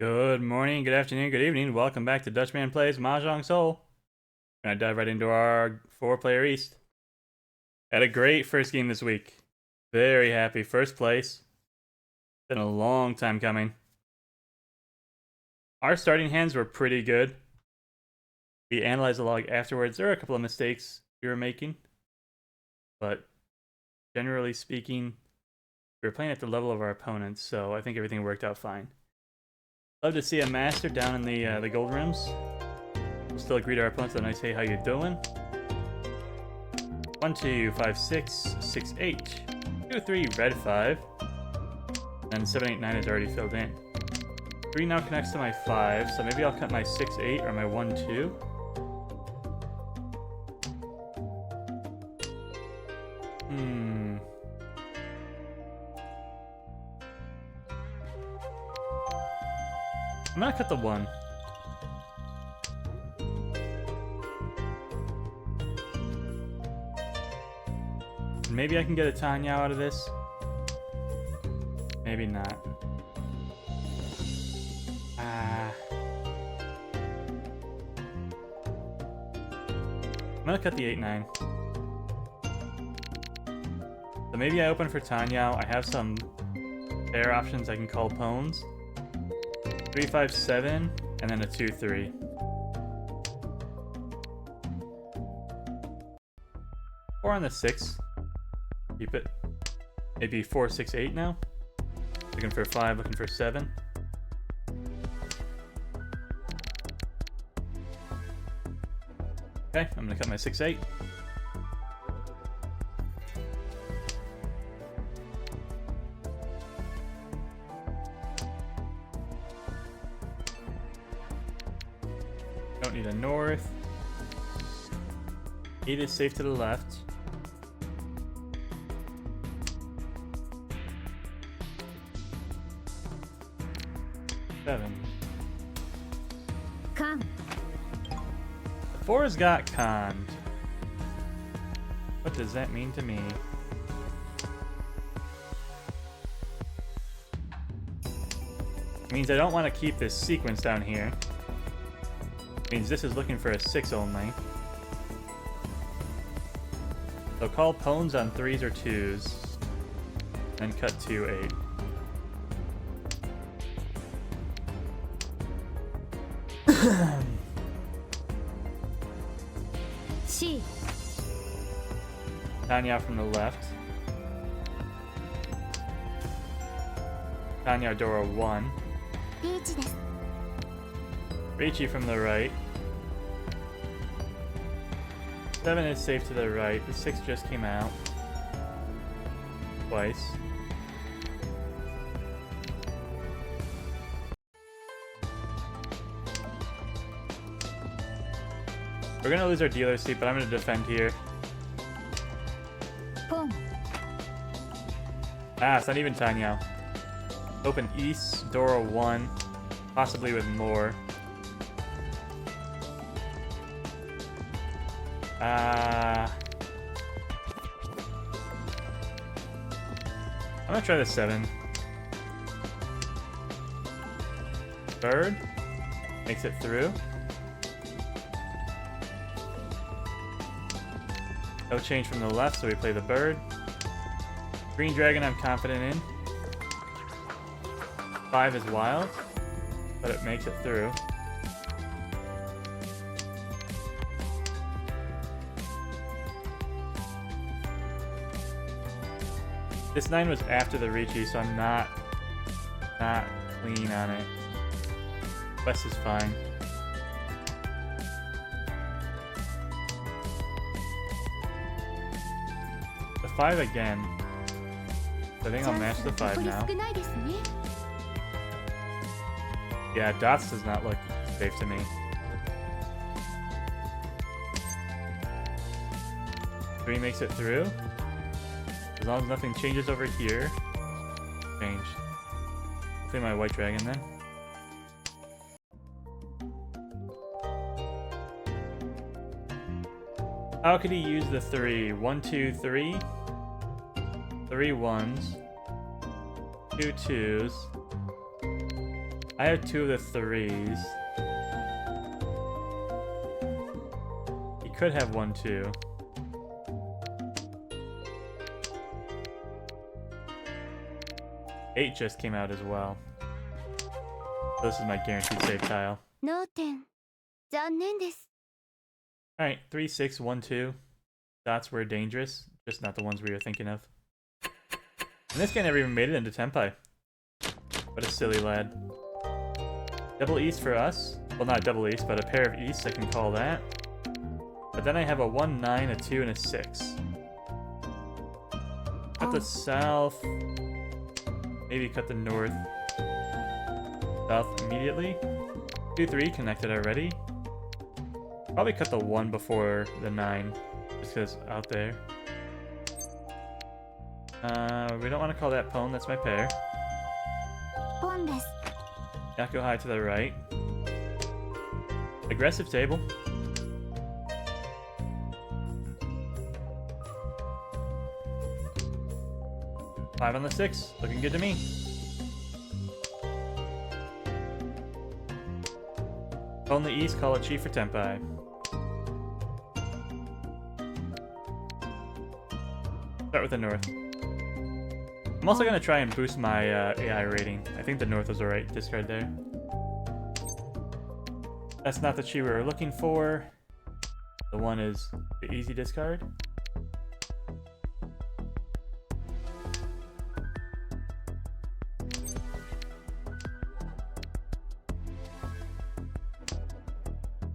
Good morning, good afternoon, good evening. Welcome back to Dutchman Plays Mahjong Soul. Gonna dive right into our 4-player East. Had a great first game this week. Very happy. First place. Been a long time coming. Our starting hands were pretty good. We analyzed the log afterwards. There were a couple of mistakes we were making. But generally speaking, we were playing at the level of our opponents, so I think everything worked out fine. Love to see a master down in the gold rooms. We'll still greet our opponents with a nice "Hey, how you doing?" 1, 2, 5, 6, 6, 8, 2, 3, red 5, and 7, 8, 9 is already filled in. 3 now connects to my 5, so maybe I'll cut my 6, 8 or my 1, 2. I'm gonna cut the 1. Maybe I can get a Tanya out of this. Maybe not. I'm gonna cut the 8, 9. So maybe I open for Tanya. I have some pair options. I can call Pones. 3, 5, 7, and then a 2, 3. Four on the 6. Keep it. Maybe 4, 6, 8 now. Looking for 5, looking for 7. Okay, I'm gonna cut my 6, 8. Don't need a north. 8 is safe to the left. Seven. Con. The 4's got conned. What does that mean to me? It means I don't want to keep this sequence down here. Means this is looking for a 6 only. So call Pones on 3s or 2s. And cut 2, 8. C. Tanya from the left. Tanya Dora 1. リーチです。 Riichi from the right. 7 is safe to the right. The 6 just came out. Twice. We're gonna lose our dealer seat, but I'm gonna defend here. ポン。 Ah, it's not even Tanya. Open East, Dora 1. Possibly with more. I'm gonna try the 7. Bird. Makes it through. No change from the left, so we play the bird. Green dragon I'm confident in. 5 is wild, but it makes it through. This 9 was after the Riichi, so I'm not clean on it. West is fine. The 5 again. I think I'll match the 5 now. 少ないですね。 Yeah, dots does not look safe to me. Three makes it through. As long as nothing changes over here. Changed. Play my white dragon then. How could he use the 3? 1, 2, 3. 3 1s. 2 2s. I have 2 of the 3s. He could have 1 too. Eight just came out as well. So this is my guaranteed save tile. 脳天残念です。 Alright, 3, 6, 1, 2. Dots were dangerous, just not the ones we were thinking of. And this guy never even made it into Tenpai. What a silly lad. Double East for us. Well, not double East, but a pair of Easts, I can call that. But then I have a 1, 9, a 2, and a 6. Cut the south. Maybe cut the north. South immediately. 2, 3 connected already. Probably cut the 1 before the 9. Just because out there. We don't want to call that Pwn, that's my pair. ポンです。 Yakko high to the right. Aggressive table. Five on the 6, looking good to me. On the east, call it Chief for Tenpai. Start with the north. I'm also gonna try and boost my AI rating. I think the north was alright. Discard there. That's not the chi we were looking for. The one is the easy discard.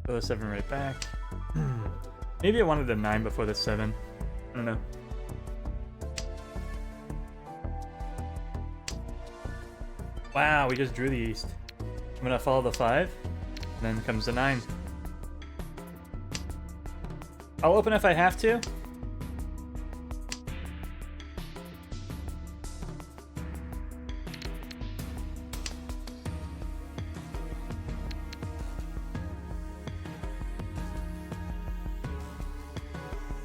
Throw the 7 right back. Maybe I wanted the 9 before the 7. I don't know. Wow, we just drew the east. I'm gonna follow the 5, and then comes the 9. I'll open if I have to.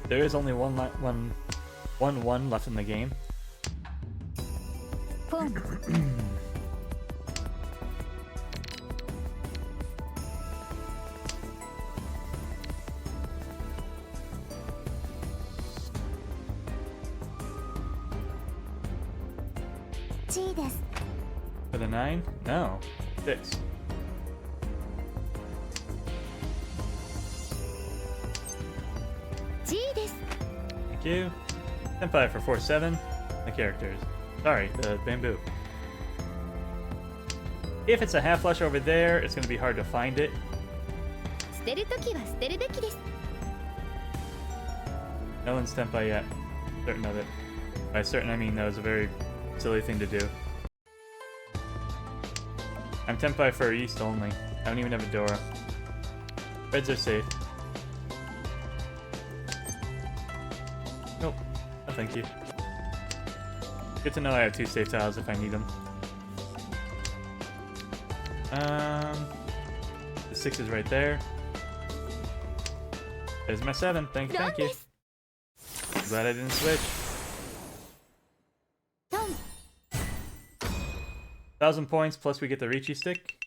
There is only one left in the game. ポン。 G です。 For the 9? No. 6. G です。 Thank you. Senpai for 4-7. The characters. Sorry, the bamboo. If it's a half flush over there, it's going to be hard to find it. 捨てるときは捨てるべきです。 No one's Senpai yet. Certain of it. By certain, I mean that was a very silly thing to do. I'm Tenpai for East only. I don't even have a Dora. Reds are safe. Nope. No, thank you. Good to know I have 2 safe tiles if I need them. The 6 is right there. There's my 7. Thank you. Glad I didn't switch. トン。 1,000 points plus we get the Ricci stick.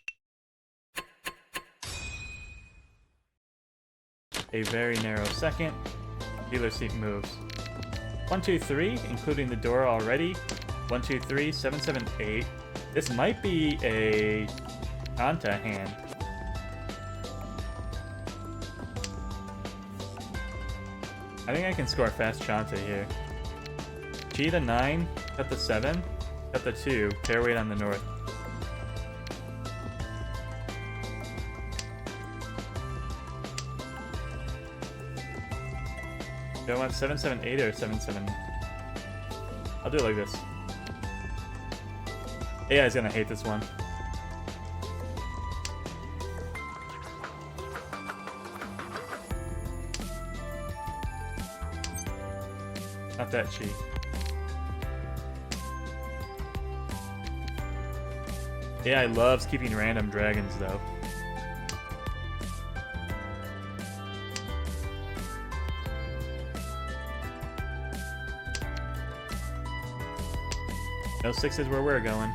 A very narrow second. Dealer seat moves. 1, 2, 3, including the Dora already. 1, 2, 3, 7, 7, 8. This might be a Kanta hand. I think I can score fast Chanta here. Chi the 9, cut the 7, cut the 2, pair weight on the north. Do I want 7, 7, 8 or 7, 7? I'll do it like this. AI is gonna hate this one. Not that cheap. AI loves keeping random dragons though. No 6s where we're going.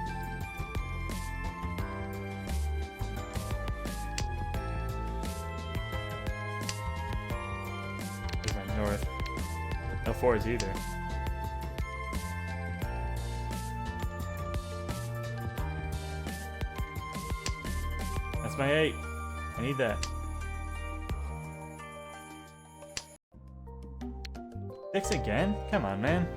north. No 4s either. That's my 8. I need that. 6 again? Come on, man.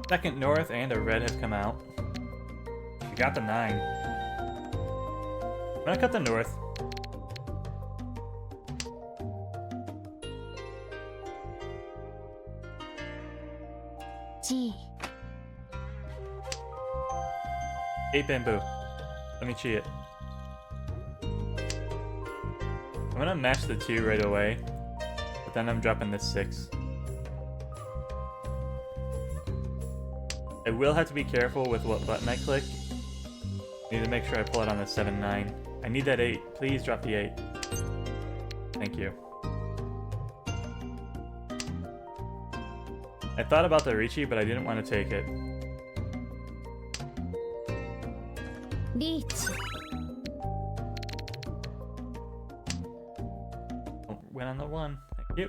Second north and a red have come out. We got the 9. I'm gonna cut the north. G. 8 bamboo. Let me cheat it. I'm gonna match the 2 right away, but then I'm dropping this 6. I will have to be careful with what button I click. Need to make sure I pull it on the 7-9. I need that 8. Please drop the 8. Thank you. I thought about the Riichi, but I didn't want to take it. Reach. Don't win on the 1. Thank you.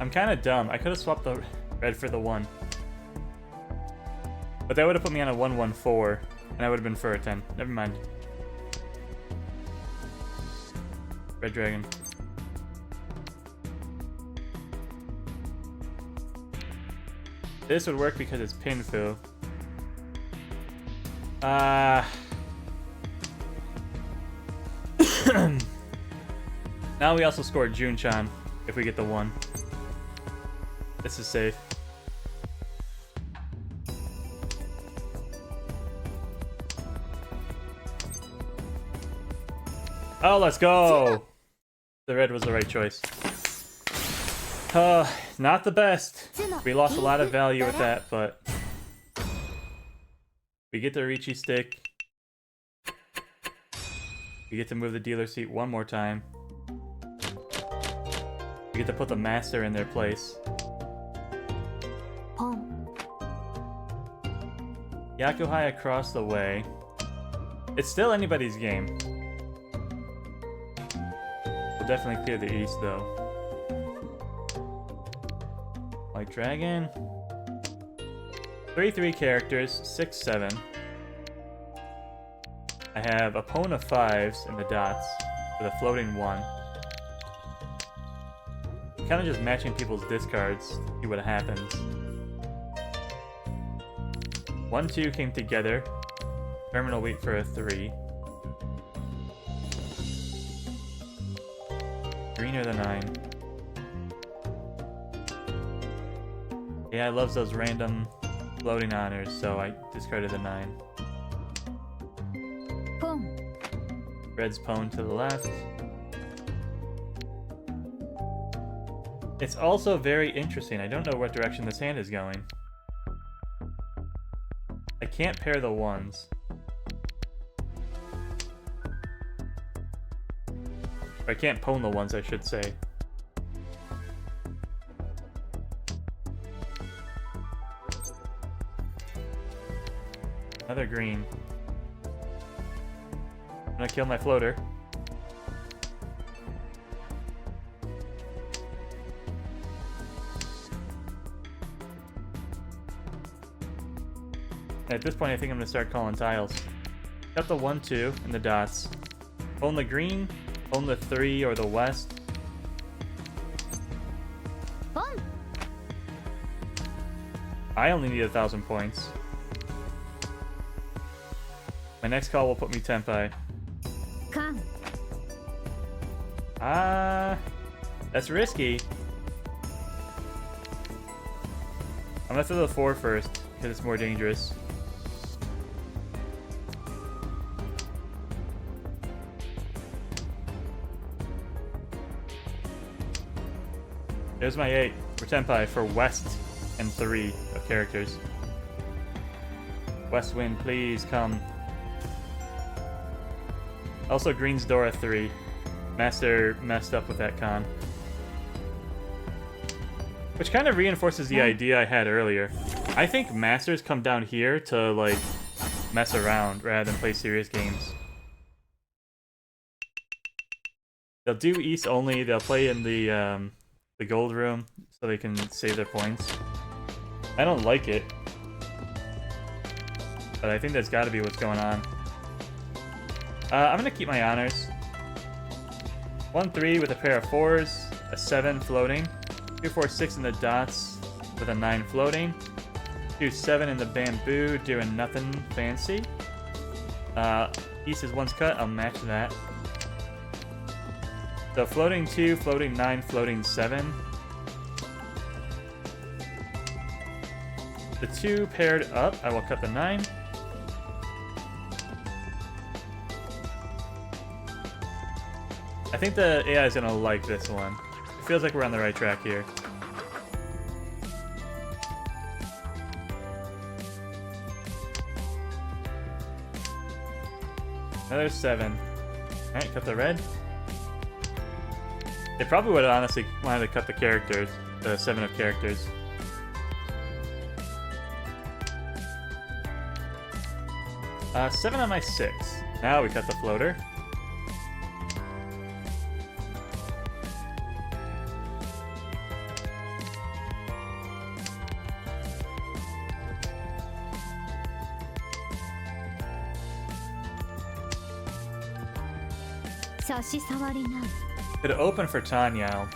I'm kind of dumb. I could have swapped the red for the 1. But that would have put me on a 1-1-4, and I would have been for a 10. Never mind. Red dragon. This would work because it's Pinfu. Now we also score Junchan if we get the 1. This is safe. Oh, let's go! The red was the right choice. Not the best. We lost a lot of value with that, but we get the Riichi stick. We get to move the dealer seat one more time. We get to put the master in their place. Yakuhai across the way. It's still anybody's game. We'll definitely clear the east though. White dragon. 3 characters, 6-7. I have a pawn of 5s in the dots with a floating 1. Kind of just matching people's discards to see what happens. 1-2 came together. Terminal wait for a 3. Green or the 9. Yeah, I love those random floating honors, so I discarded the 9. Boom. Red's pawn to the left. It's also very interesting. I don't know what direction this hand is going. I can't pair the 1s. Or I can't pawn the 1s, I should say. Another green. I'm gonna kill my floater. At this point, I think I'm gonna start calling tiles. Got the 1-2 and the dots. Own the green, own the 3 or the west. Boom. I only need 1,000 points. My next call will put me Tenpai. Come. That's risky. I'm gonna throw the 4 first because it's more dangerous. There's my 8 for Tenpai for west and 3 of characters. West Wind, please come. Also, Green's Dora 3. Master messed up with that con. Which kind of reinforces the idea I had earlier. I think Masters come down here to, like, mess around rather than play serious games. They'll do East only. They'll play in the gold room so they can save their points. I don't like it, but I think that's got to be what's going on. I'm gonna keep my honors. 1-3 with a pair of 4s, a 7 floating, 2-4-6 in the dots with a 9 floating, 2-7 in the bamboo doing nothing fancy. East is once cut. I'll match that. So floating 2, floating 9, floating 7. The 2 paired up, I will cut the 9. I think the AI is gonna like this one. It feels like we're on the right track here. Another 7. Alright, cut the red. They probably would have honestly wanted to cut the characters, the 7 of characters. 7 on my 6. Now we cut the floater. Could open for Tanyao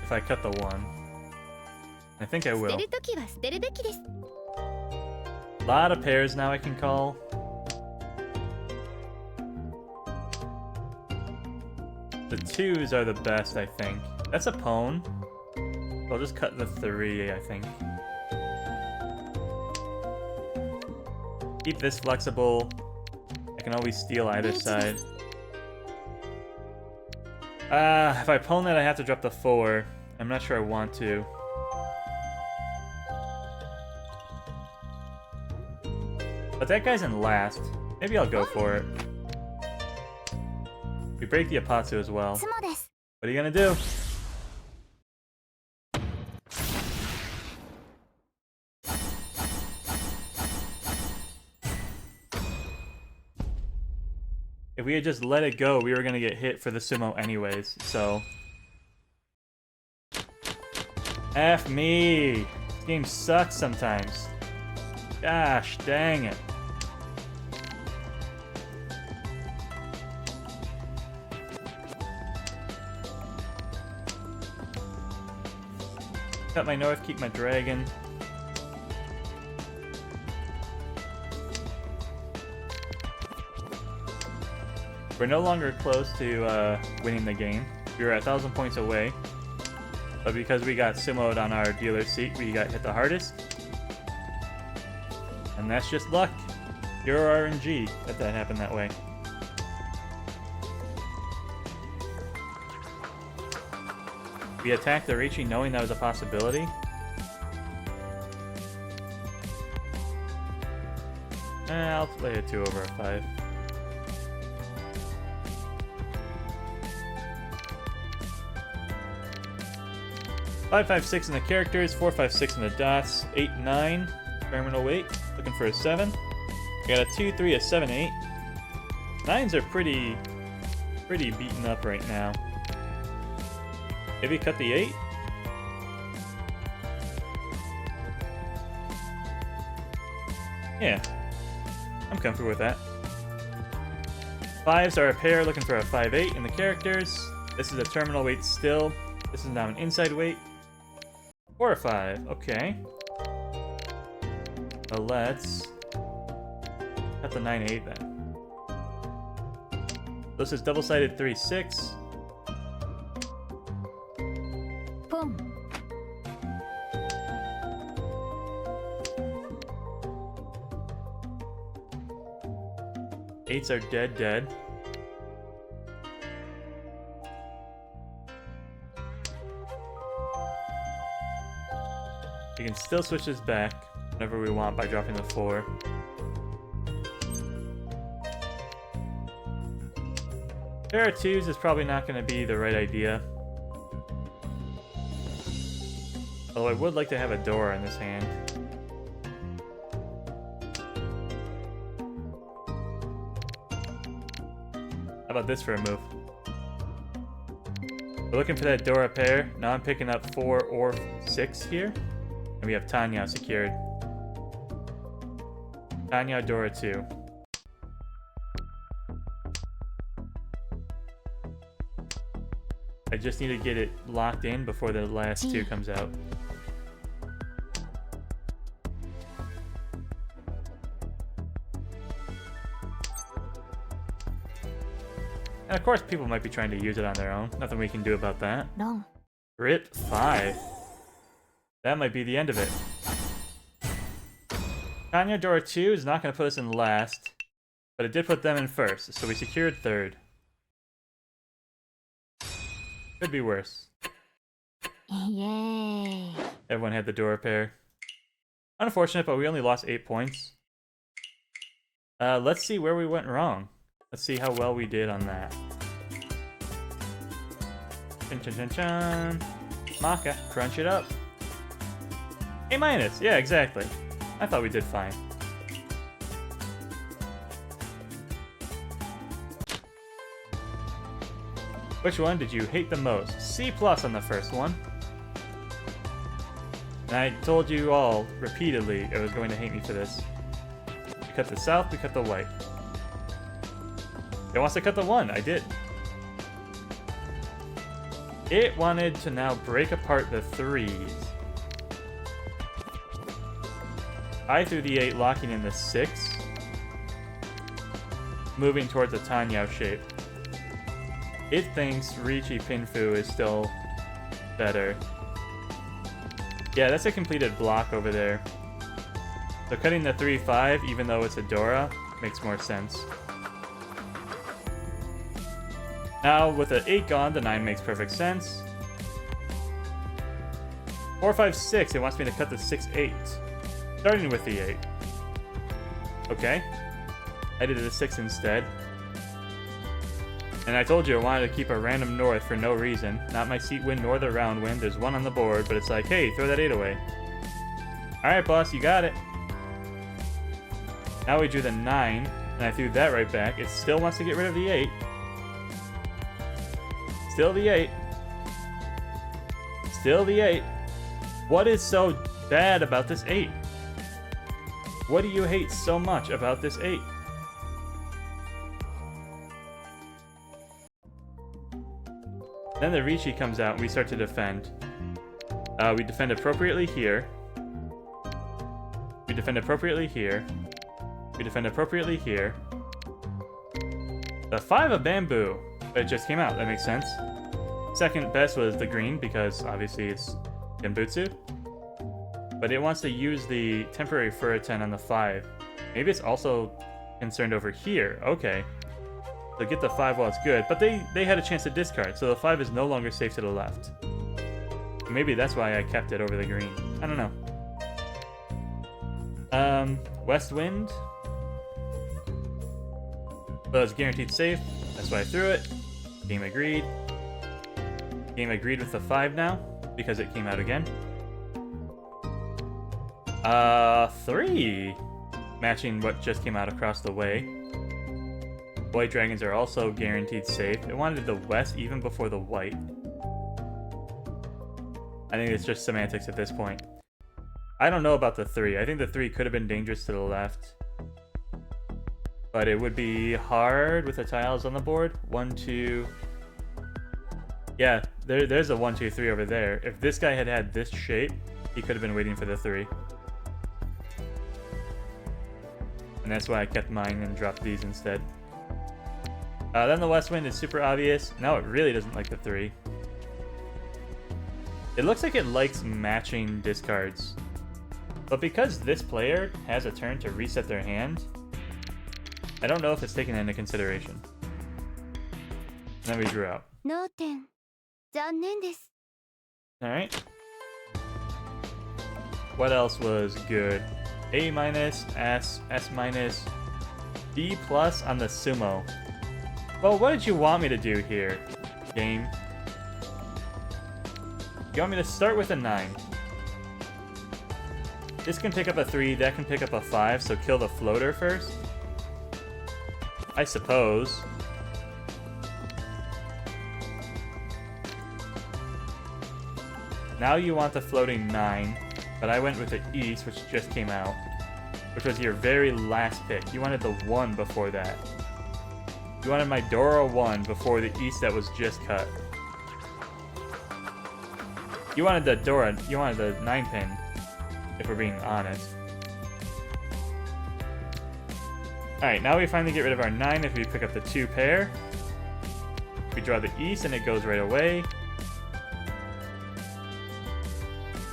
if I cut the 1. I think I will. A lot of pairs now I can call. The 2s are the best, I think. That's a pawn. I'll just cut the 3, I think. Keep this flexible. I can always steal either side. If I pawn that, I have to drop the 4. I'm not sure I want to. But that guy's in last. Maybe I'll go for it. We break the Apatsu as well. What are you gonna do? If we had just let it go, we were gonna get hit for the sumo anyways, so... F me! This game sucks sometimes. Gosh, dang it. Cut my north, keep my dragon. We're no longer close to winning the game. We were at 1,000 points away. But because we got sumoed on our dealer seat, we got hit the hardest. And that's just luck. Pure RNG that happened that way. We attacked the Riichi knowing that was a possibility. I'll play a 2 over a 5. Five, 5, 6 in the characters, 4, 5, 6 in the dots, 8, 9, terminal weight, looking for a 7. I got a 2, 3, a 7, 8. 9s are pretty beaten up right now. Maybe cut the 8? Yeah, I'm comfortable with that. 5s are a pair, looking for a 5, 8 in the characters. This is a terminal weight still. This is now an inside weight. 4 or 5, okay. So let's cut the 9, 8 then. This is double-sided 3, 6. Boom. 8s are dead. We can still switch this back whenever we want by dropping the 4. Pair of twos is probably not going to be the right idea. Although I would like to have a door in this hand. How about this for a move? We're looking for that Dora pair. Now I'm picking up 4 or 6 here. And we have Tanya secured. Tanya, Dora 2. I just need to get it locked in before the last 2 comes out. And of course people might be trying to use it on their own. Nothing we can do about that. Long. Rip 5. That might be the end of it. Tanya Dora 2 is not going to put us in last, but it did put them in first, so we secured third. Could be worse. Yay. Everyone had the Dora pair. Unfortunate, but we only lost 8 points. Let's see where we went wrong. Let's see how well we did on that. Chun chun chun chun. MAKA, crunch it up. A-, yeah, exactly. I thought we did fine. Which one did you hate the most? C+ on the first one. And I told you all repeatedly it was going to hate me for this. We cut the south, we cut the white. It wants to cut the 1, I did. It wanted to now break apart the 3s. I threw the 8, locking in the 6. Moving towards a Tanyao shape. It thinks Ricci Pinfu is still better. Yeah, that's a completed block over there. So cutting the 3-5, even though it's a Dora, makes more sense. Now, with the 8 gone, the 9 makes perfect sense. 4, 5, 6, it wants me to cut the 6, 8. Starting with the 8. Okay. I did the 6 instead. And I told you I wanted to keep a random north for no reason. Not my seat win nor the round win. There's 1 on the board, but it's like, hey, throw that 8 away. Alright, boss, you got it. Now we drew the 9, and I threw that right back. It still wants to get rid of the 8. Still the 8. Still the 8. What is so bad about this 8? What do you hate so much about this 8? Then the Ricci comes out and we start to defend. We defend appropriately here. We defend appropriately here. We defend appropriately here. The 5 of bamboo. It just came out, that makes sense. Second best was the green because obviously it's Genbutsu. But it wants to use the temporary Furaten on the 5. Maybe it's also concerned over here. Okay. So get the 5 while it's good. But they had a chance to discard, so the 5 is no longer safe to the left. Maybe that's why I kept it over the green. I don't know. West Wind. Well, it's guaranteed safe. That's why I threw it. Game agreed. Game agreed with the 5 now, because it came out again. 3! Matching what just came out across the way. White dragons are also guaranteed safe. It wanted the west even before the white. I think it's just semantics at this point. I don't know about the 3. I think the 3 could have been dangerous to the left. But it would be hard with the tiles on the board. 1, 2... Yeah, there's a 1, 2, 3 over there. If this guy had had this shape, he could have been waiting for the 3. And that's why I kept mine and dropped these instead. Then the West Wind is super obvious. Now it really doesn't like the 3. It looks like it likes matching discards. But because this player has a turn to reset their hand, I don't know if it's taken into consideration. And then we drew out. 脳天残念です Alright. What else was good? A-, S-, D+ on the sumo. Well, what did you want me to do here, game? You want me to start with a 9. This can pick up a 3, that can pick up a 5, so kill the floater first? I suppose. Now you want the floating 9, but I went with the east, which just came out, which was your very last pick. You wanted the 1 before that. You wanted my Dora 1 before the east that was just cut. You wanted the Dora, you wanted the 9 pin, if we're being honest. Alright, now we finally get rid of our 9 if we pick up the 2 pair. We draw the east and it goes right away.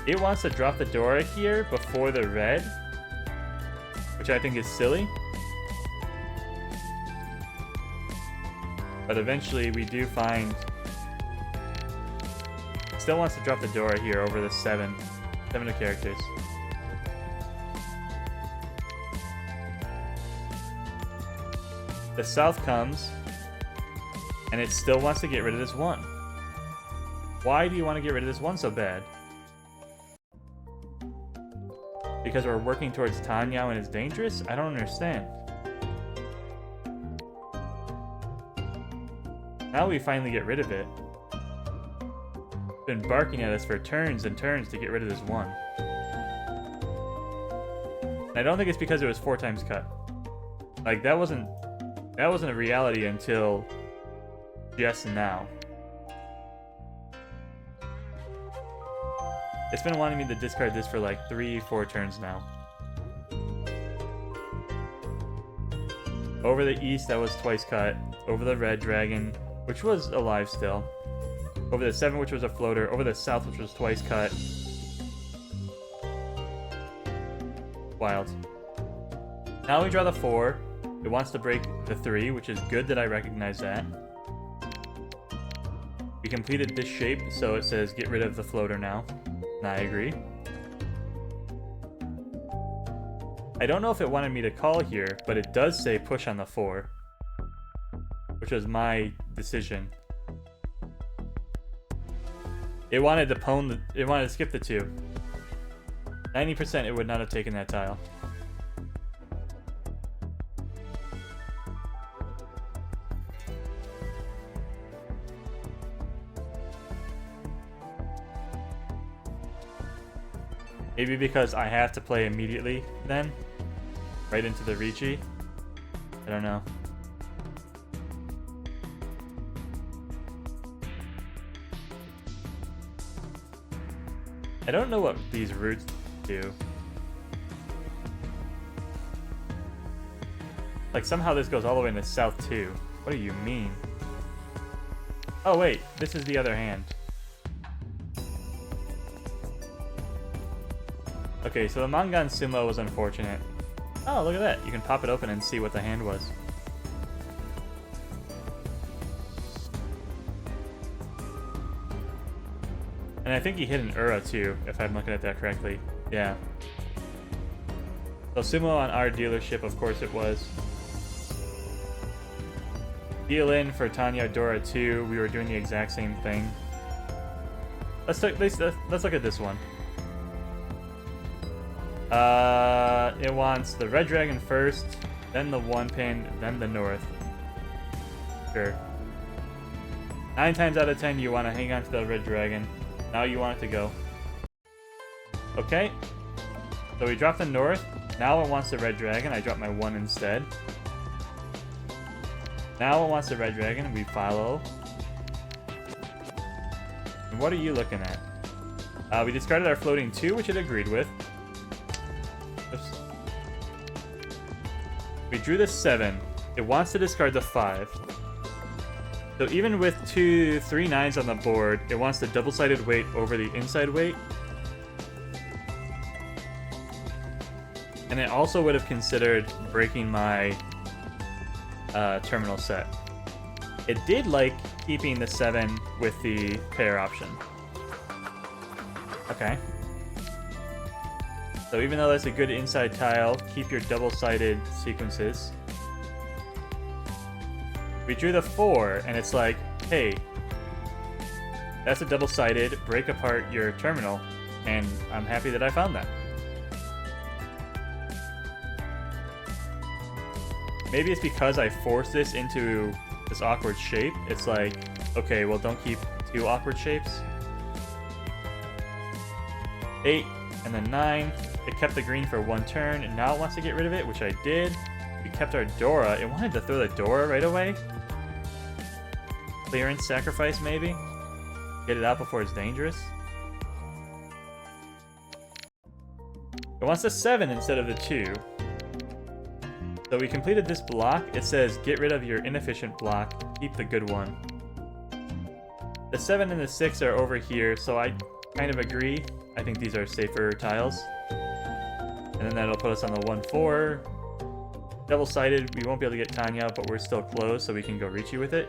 It wants to drop the Dora here before the red, which I think is silly. But eventually we do find... Still wants to drop the Dora here over the 7 of characters. The south comes, and it still wants to get rid of this 1. Why do you want to get rid of this 1 so bad? Because we're working towards Tanya and it's dangerous? I don't understand. Now we finally get rid of it. It's been barking at us for turns and turns to get rid of this 1. And I don't think it's because it was 4 times cut. Like, that wasn't a reality until just now. It's been wanting me to discard this for like 3-4 turns now. Over the east, that was twice cut. Over the red dragon, which was alive still. Over the 7, which was a floater. Over the south, which was twice cut. Wild. Now we draw the 4. It wants to break the 3, which is good that I recognize that. We completed this shape, so it says get rid of the floater now. And I agree. I don't know if it wanted me to call here, but it does say push on the 4, which was my decision. It wanted to it wanted to skip the 2. 90% it would not have taken that tile. Maybe because I have to play immediately then, right into the Ricci. I don't know. I don't know what these roots do. Like, somehow this goes all the way in the south too. What do you mean? Oh wait, this is the other hand. Okay, so the Mangan Sumo was unfortunate. Oh, look at that. You can pop it open and see what the hand was. And I think he hit an Ura too, if I'm looking at that correctly. Yeah. So Sumo on our dealership, of course it was. Deal in for Tanya Dora 2. We were doing the exact same thing. Let's look at this one. It wants the red dragon first, then the 1 pin, then the north. Sure. 9 times out of 10 you want to hang on to the red dragon. Now you want it to go. Okay. So we drop the north. Now it wants the red dragon. I drop my 1 instead. Now it wants the red dragon. We follow. And what are you looking at? We discarded our floating 2, which it agreed with. Oops. We drew the 7. It wants to discard the 5. So even with 3 9s on the board, it wants the double-sided weight over the inside weight. And it also would have considered breaking my terminal set. It did like keeping the 7 with the pair option. Okay. So even though that's a good inside tile, keep your double-sided sequences. We drew the 4, and it's like, hey, that's a double-sided, break apart your terminal, and I'm happy that I found that. Maybe it's because I forced this into this awkward shape. It's like, okay, well, don't keep 2 awkward shapes. 8, and then 9. It kept the green for 1 turn, and now it wants to get rid of it, which I did. We kept our Dora. It wanted to throw the Dora right away. Clearance sacrifice, maybe? Get it out before it's dangerous. It wants the 7 instead of the 2. So we completed this block. It says, get rid of your inefficient block, keep the good one. The 7 and the 6 are over here, so I kind of agree. I think these are safer tiles. And then that'll put us on the 1-4. Double-sided, we won't be able to get Tanya, but we're still close, so we can go Riichi with it.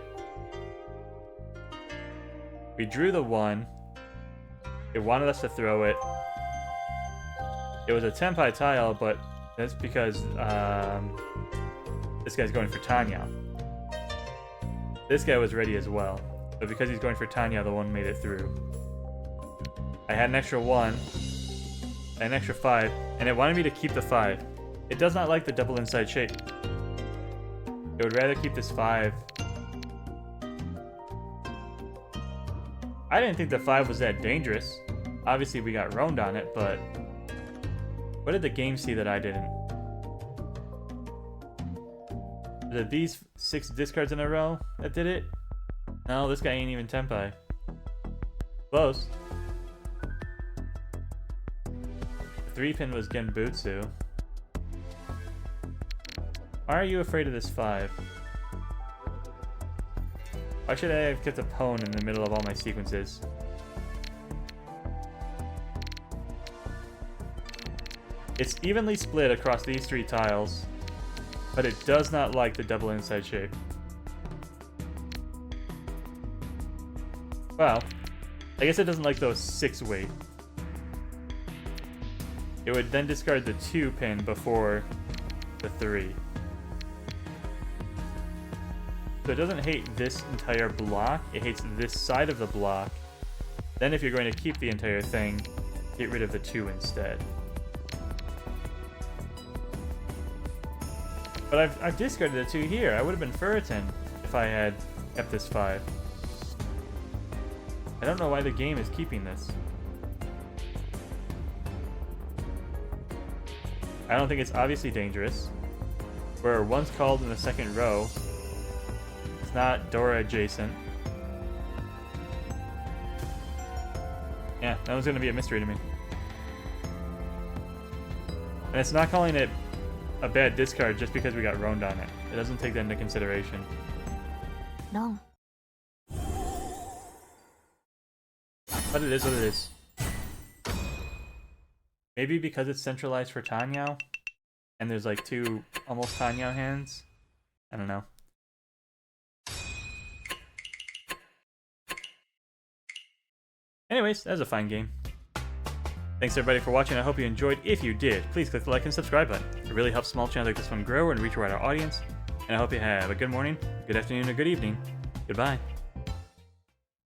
We drew the 1. It wanted us to throw it. It was a Tenpai tile, but that's because this guy's going for Tanya. This guy was ready as well. But because he's going for Tanya, the 1 made it through. I had an extra 1. I had an extra 5. And it wanted me to keep the 5. It does not like the double inside shape. It would rather keep this 5. I didn't think the 5 was that dangerous. Obviously we got roamed on it, but what did the game see that I didn't? Is it these 6 discards in a row that did it? No, this guy ain't even Tenpai. Close. The 3-pin was Genbutsu. Why are you afraid of this 5? Why should I have kept a pawn in the middle of all my sequences? It's evenly split across these 3 tiles, but it does not like the double inside shape. Well, I guess it doesn't like those 6 weight. It would then discard the 2 pin before the 3. So it doesn't hate this entire block, it hates this side of the block. Then if you're going to keep the entire thing, get rid of the 2 instead. But I've discarded the 2 here. I would have been Furiton if I had kept this 5. I don't know why the game is keeping this. I don't think it's obviously dangerous. Where 1's called in the 2nd row. It's not Dora adjacent. Yeah, that was going to be a mystery to me. And it's not calling it a bad discard just because we got roamed on it. It doesn't take that into consideration. No. But it is what it is. Maybe because it's centralized for Tanyao, and there's like 2 almost Tanyao hands. I don't know. Anyways, that was a fine game. Thanks everybody for watching. I hope you enjoyed. If you did, please click the like and subscribe button. It really helps small channels like this one grow and reach a wider audience. And I hope you have a good morning, good afternoon, or good evening. Goodbye.